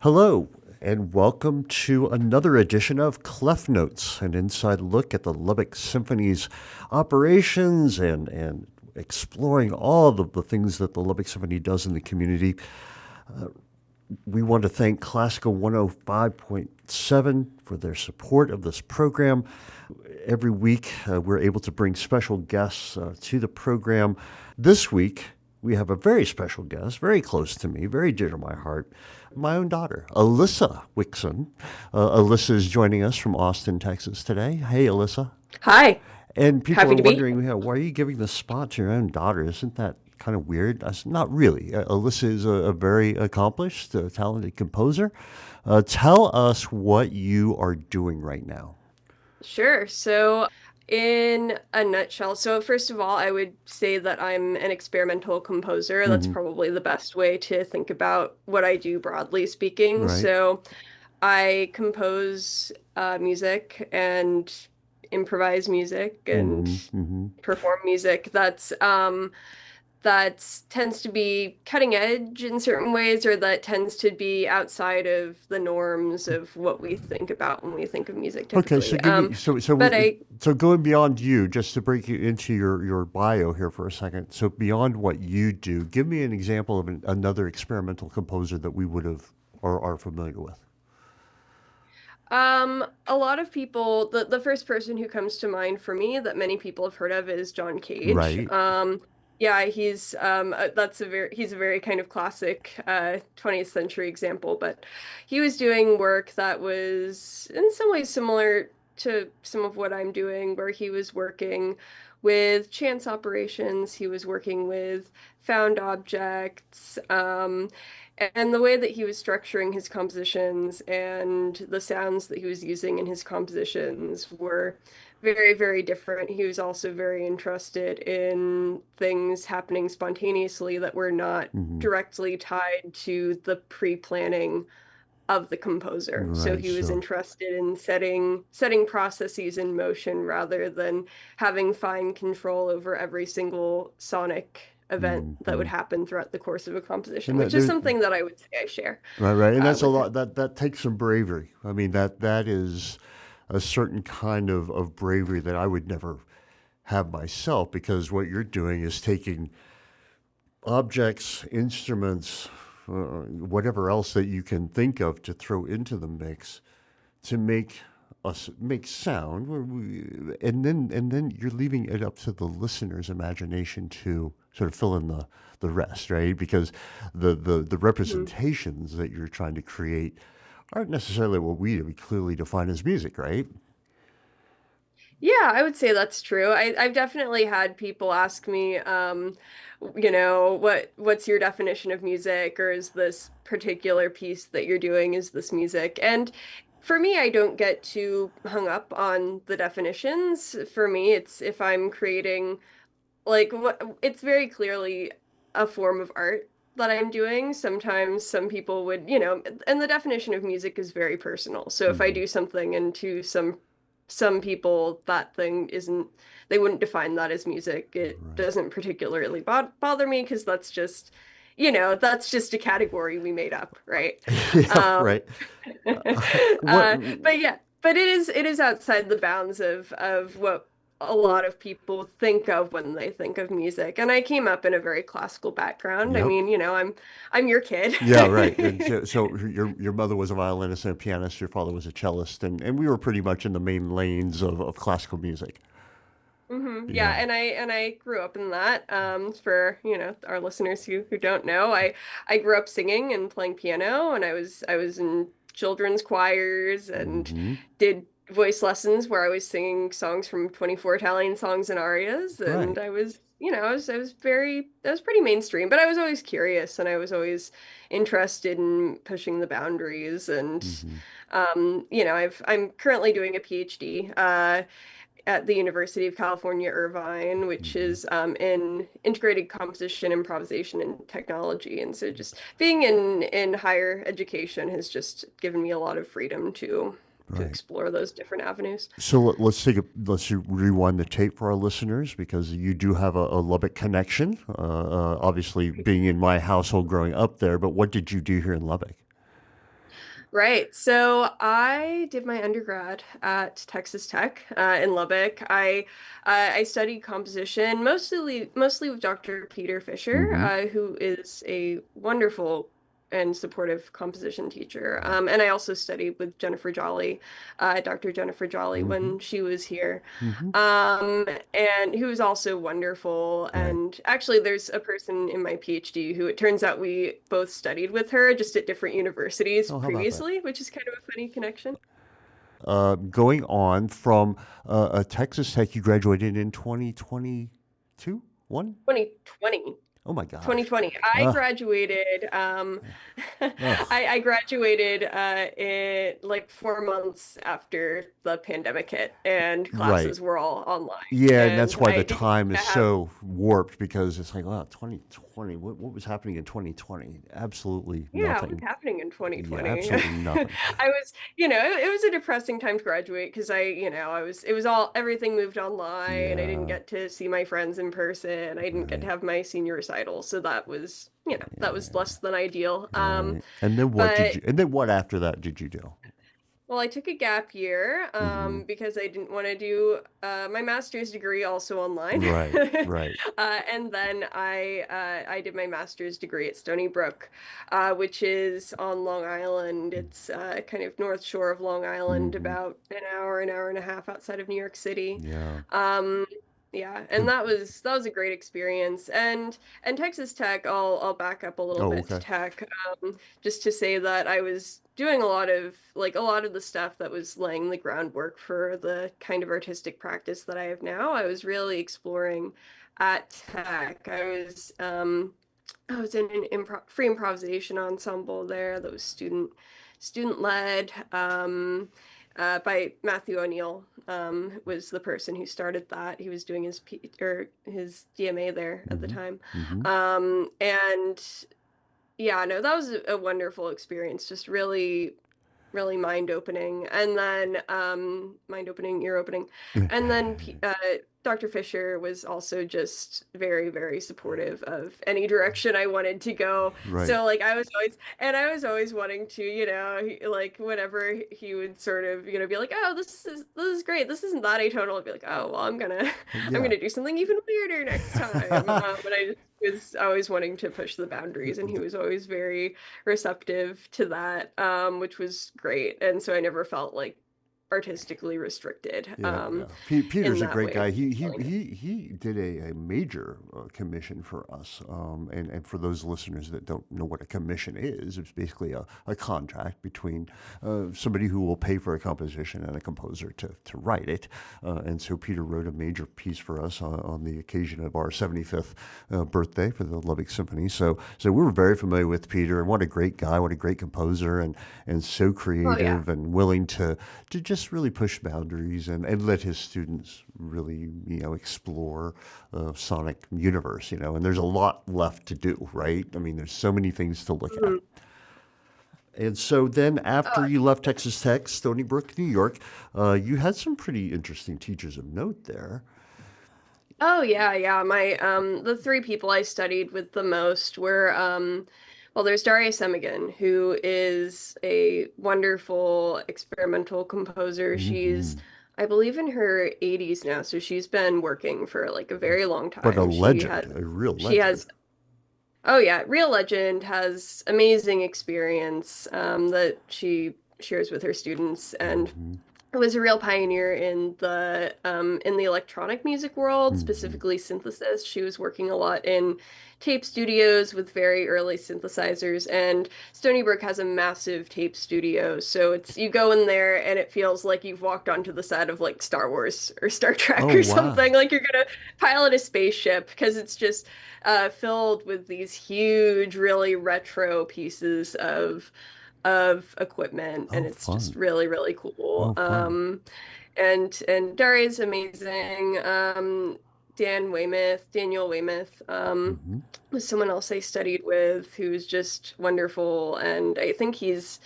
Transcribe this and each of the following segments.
Hello, and welcome to another edition of ClefNotes, an inside look at the Lubbock Symphony's operations and exploring all of the things that the Lubbock Symphony does in the community. We want to thank Classical 105.7 for their support of this program. Every week, we're able to bring special guests to the program. This week, we have a very special guest, very close to me, very dear to my heart, my own daughter, Alyssa Wixson. Alyssa is joining us from Austin, Texas today. Hey, Alyssa. Hi, And people happy are to be. wondering, why are you giving the spot to your own daughter? Isn't that kind of weird? I said, not really. Alyssa is a very accomplished, talented composer. Tell us what you are doing right now. Sure. In a nutshell, first of all, I would say that I'm an experimental composer. That's Hmm. probably the best way to think about what I do, broadly speaking. Right. I compose music and improvise music and Hmm. Hmm. perform music that tends to be cutting edge in certain ways, or that tends to be outside of the norms of what we think about when we think of music Okay, so typically. give me But I, so going beyond you, just to break you into your bio here for a second. So beyond what you do, give me an example of another experimental composer that we would have or are familiar with. a lot of people, the first person who comes to mind for me that many people have heard of is John Cage. Right. Yeah, he's a very kind of classic 20th century example, but he was doing work that was in some ways similar to some of what I'm doing, where he was working with chance operations, he was working with found objects, and the way that he was structuring his compositions and the sounds that he was using in his compositions were very, very different. He was also very interested in things happening spontaneously that were not Hmm. directly tied to the pre-planning of the composer. So Right. he was So. interested in setting processes in motion rather than having fine control over every single sonic event that would Hmm. happen throughout the course of a composition, And which is something that I would say I share right, and that's a with him. lot. That takes some bravery. I mean, that is a certain kind of bravery that I would never have myself, because what you're doing is taking objects, instruments, whatever else that you can think of to throw into the mix to make us make sound, and then you're leaving it up to the listener's imagination to sort of fill in the rest, right? Because the Mhm. representations that you're trying to create aren't necessarily what we clearly define as music, right? Yeah, I would say that's true. I've definitely had people ask me, what's your definition of music, or is this particular piece that you're doing, is this music? And for me, I don't get too hung up on the definitions. For me, it's if I'm creating it's very clearly a form of art that I'm doing. Sometimes some people would, and the definition of music is very personal. So if I Hmm. do something and to some people that thing isn't, they wouldn't define that as music. It Right. doesn't particularly bother me because that's just a category we made up, right? Yeah. Um, Right. What? but yeah, but it is outside the bounds of what a lot of people think of when they think of music. And I came up in a very classical background. I Yep. mean, I'm your kid. Yeah, right. And so your mother was a violinist and a pianist. Your father was a cellist, and we were pretty much in the main lanes of classical music. Yeah, Yeah. and I grew up in that. For our listeners who don't know, I grew up singing and playing piano, and I was in children's choirs and Hmm. did voice lessons where I was singing songs from 24 Italian songs and arias, and Right. I was pretty mainstream, but I was always curious and I was always interested in pushing the boundaries. And Hmm. I'm currently doing a PhD at the University of California, Irvine, which Hmm. is in integrated composition, improvisation, and technology. And so just being in higher education has just given me a lot of freedom to Right. explore those different avenues. So let's rewind the tape for our listeners, because you do have a Lubbock connection. Obviously, being in my household growing up there. But what did you do here in Lubbock? Right. So I did my undergrad at Texas Tech in Lubbock. I studied composition mostly with Dr. Peter Fisher, Mm-hmm. who is a wonderful and supportive composition teacher. Right. And I also studied with Jennifer Jolly, Dr. Jennifer Jolly, Mm-hmm. when she was here. Mm-hmm. Um, and who was also wonderful. Right. And actually, there's a person in my PhD who it turns out we both studied with her just at different universities Oh, how about that? previously, which is kind of a funny connection. Going on from Texas Tech, you graduated in 2022? One? 2020. Oh my gosh. 2020. I Uh, graduated ugh. I graduated in like 4 months after the pandemic hit and Right. classes were all online. Yeah, and that's And why I the didn't time is have so warped because it's like, wow, 2020, what was happening in 2020? Absolutely Yeah, what was nothing. happening in Yeah, 2020? absolutely nothing. I was, it was a depressing time to graduate because it was all, everything moved online. I didn't Yeah, get to see my friends in person. I didn't get to right. have my senior recital. So that was, that was Yeah, less than ideal. right. And then But and then what after that did you do? Well, I took a gap year Mm-hmm. because I didn't want to do my master's degree also online. Right, right. And then I did my master's degree at Stony Brook, which is on Long Island. It's kind of north shore of Long Island, Mm-hmm. about an hour and a half outside of New York City. Yeah. Um, yeah, and So, that was a great experience. And Texas Tech, I'll back up a little oh, bit to okay. Tech, just to say that I was doing a lot of the stuff that was laying the groundwork for the kind of artistic practice that I have now. I was really exploring at Tech. I was in an free improvisation ensemble there that was student led. By Matthew O'Neill, was the person who started that. He was doing his DMA there at the Mm-hmm. time, Mm-hmm. and yeah, no, that was a wonderful experience. Just really mind opening, and then mind opening, ear opening, and then Dr. Fisher was also just very supportive of any direction I wanted to go. Right. So like I was always wanting to, like whenever he would sort of, be like, oh, this is great. This isn't that atonal. I'd be like, oh, well, I'm Yeah. gonna do something even weirder next time. But I just was always wanting to push the boundaries, and he was always very receptive to that, which was great. And so I never felt like artistically restricted Yeah, yeah. in Peter's a that great way of guy. telling it. He did a major commission for us. And for those listeners that don't know what a commission is, it's basically a contract between somebody who will pay for a composition and a composer to write it. And so Peter wrote a major piece for us on the occasion of our 75th birthday for the Lubbock Symphony. So we were very familiar with Peter, and what a great guy, what a great composer, and so Oh yeah. creative and willing to just really push boundaries and let his students really, explore sonic universe, and there's a lot left to do, right? I mean, there's so many things to look at. Mhm. And so then after Oh, you left Texas Tech, Stony Brook, New York, you had some pretty interesting teachers of note there. oh yeah, yeah. My the three people I studied with the most were well, there's Darius Emigan, who is a wonderful experimental composer. She's Hmm. I believe in her 80s now, so she's been working for like a very long But a time. legend, a real She legend. has Oh yeah, Real Legend has amazing experience that she shares with her students, and Hmm. was a real pioneer in the electronic music world, Hmm. specifically synthesis. She was working a lot in tape studios with very early synthesizers, and Stony Brook has a massive tape studio. So it's you go in there and it feels like you've walked onto the set of like Star Wars or Star Oh, Trek or something, wow. like you're gonna pilot a spaceship because it's just filled with these huge, really retro pieces of equipment, and Oh, it's just fun. really cool. Oh, fun. And Daria's amazing. Daniel Weymouth, Hmm. was someone else I studied with who's just wonderful, and I think he's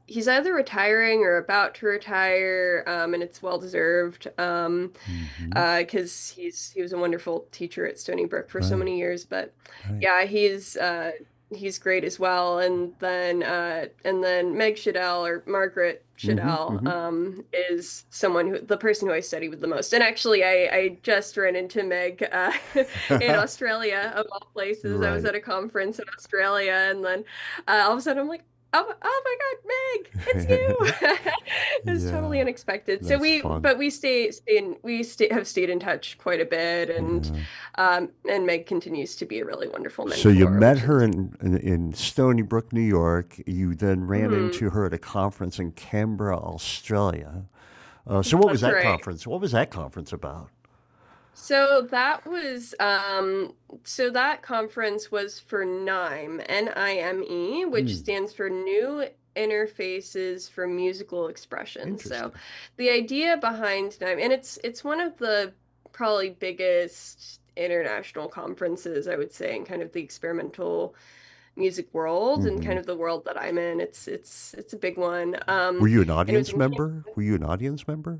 either retiring or about to retire, and it's well deserved. Hmm. Because he was a wonderful teacher at Stony Brook for so Right, many years. But right. yeah, he's great as well. And then Meg Shadell or Margaret Hmm. Shadell Hmm. is the person who I study with the most. And actually, I just ran into Meg in Australia of all places. I was Right. at a conference in Australia, and then all of a sudden I'm like, oh my God, Meg, it's you. It was totally Yeah, unexpected. So that's fun. we have stayed in touch quite a bit, Yeah. and Meg continues to be a really wonderful So you mentor, met which her is in Stony Brook, New York. You then ran mhm, into her at a conference in Canberra, Australia. So what was that's that right. conference? What was that conference about? So that conference was for NIME, NIME, which Hmm. stands for New Interfaces for Musical Expression. So Interesting. the idea behind NIME, and it's one of the probably biggest international conferences, I would say, in kind of the experimental music world and Hmm. kind of the world that I'm in. It's a big one. Were you an And it was audience in member? Were you an audience member?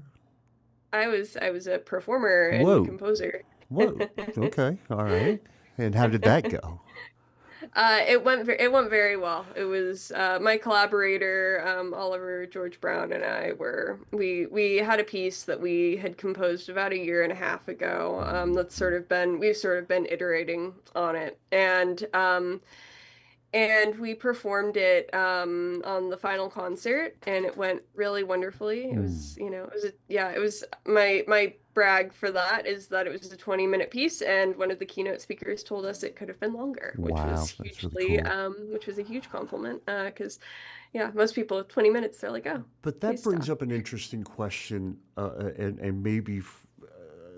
I was a performer and Whoa. composer. Whoa. Okay. All right. And how did that go? It went very well. It was my collaborator Oliver George Brown and I were we had a piece that we had composed about a year and a half ago. That's Mhm. sort of been we've sort of been iterating on it, and we performed it on the final concert, and it went really wonderfully. It Hmm. was, it was my brag for that is that it was a 20-minute piece, and one of the keynote speakers told us it could have been longer, Wow, that's really cool. which was a huge compliment. Because yeah, most people 20 minutes, they're like, oh, But that please brings stop. up an interesting question, and maybe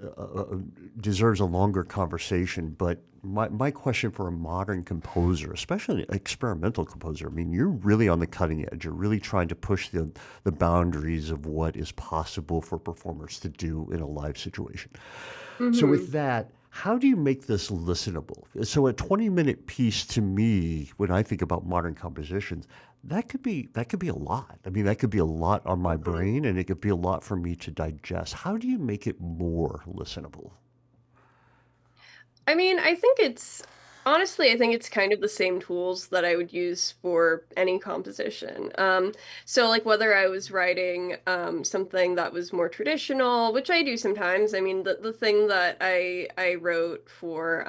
uh, uh, deserves a longer conversation. But my question for a modern composer, especially an experimental composer, I mean, you're really on the cutting edge. You're really trying to push the boundaries of what is possible for performers to do in a live situation. So with Hmm. that, how do you make this listenable? So a 20-minute piece to me, when I think about modern compositions, that could be a lot. I mean, that could be a lot on my Hmm. brain and it could be a lot for me to digest. How do you make it more listenable? I mean, I think it's kind of the same tools that I would use for any composition. So like whether I was writing something that was more traditional, which I do sometimes. I mean, the thing that I wrote for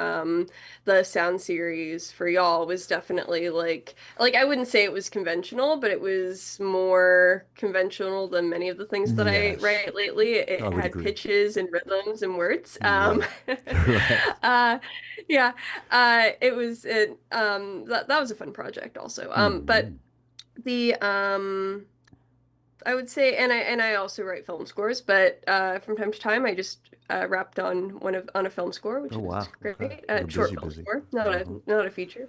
the sound series for y'all was definitely like I wouldn't say it was conventional, but it was more conventional than many of the things that I Yes, write lately. I It would had agree. pitches and rhythms and words. Right. Right. Uh, yeah, it was it that was a fun project also. But Hmm. the I would say, and I also write film scores, but from time to time I just rapped on a film score, which Oh, was wow. Okay. great. You're Short busy, film busy. score, Uh-huh. not a feature.